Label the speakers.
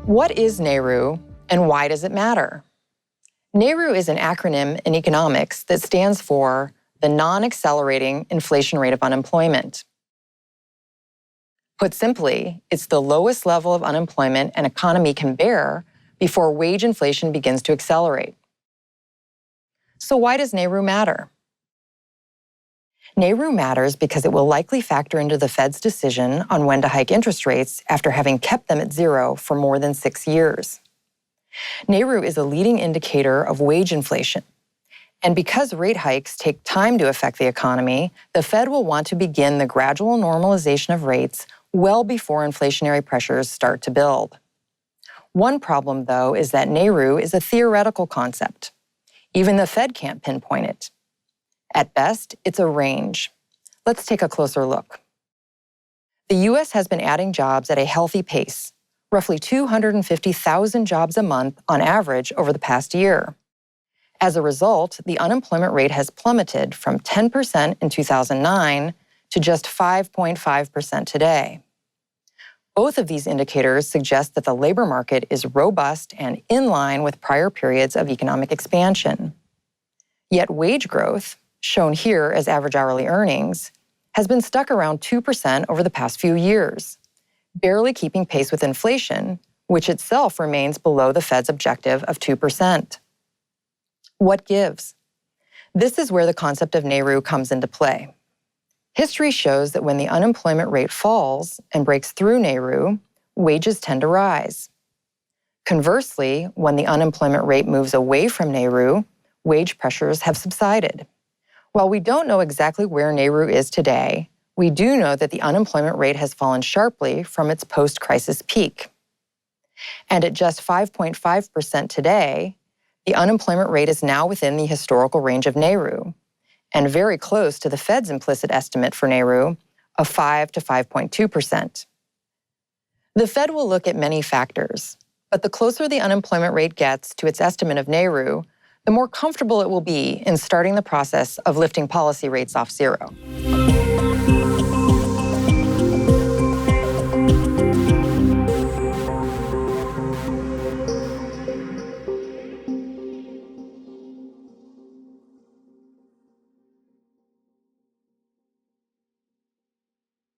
Speaker 1: What is Nairu and why does it matter? Nairu is an acronym in economics that stands for the non-accelerating inflation rate of unemployment. Put simply, it's the lowest level of unemployment an economy can bear before wage inflation begins to accelerate. So why does Nairu matter? Nairu matters because it will likely factor into the Fed's decision on when to hike interest rates after having kept them at zero for more than 6 years. Nairu is a leading indicator of wage inflation. And because rate hikes take time to affect the economy, the Fed will want to begin the gradual normalization of rates well before inflationary pressures start to build. One problem, though, is that Nairu is a theoretical concept. Even the Fed can't pinpoint it. At best, it's a range. Let's take a closer look. The U.S. has been adding jobs at a healthy pace, roughly 250,000 jobs a month on average over the past year. As a result, the unemployment rate has plummeted from 10% in 2009 to just 5.5% today. Both of these indicators suggest that the labor market is robust and in line with prior periods of economic expansion. Yet wage growth, shown here as average hourly earnings, has been stuck around 2% over the past few years, barely keeping pace with inflation, which itself remains below the Fed's objective of 2%. What gives? This is where the concept of Nairu comes into play. History shows that when the unemployment rate falls and breaks through Nairu, wages tend to rise. Conversely, when the unemployment rate moves away from Nairu, wage pressures have subsided. While we don't know exactly where Nairu is today, we do know that the unemployment rate has fallen sharply from its post-crisis peak. And at just 5.5% today, the unemployment rate is now within the historical range of Nairu, and very close to the Fed's implicit estimate for Nairu of 5 to 5.2%. The Fed will look at many factors, but the closer the unemployment rate gets to its estimate of Nairu, the more comfortable it will be in starting the process of lifting policy rates off zero.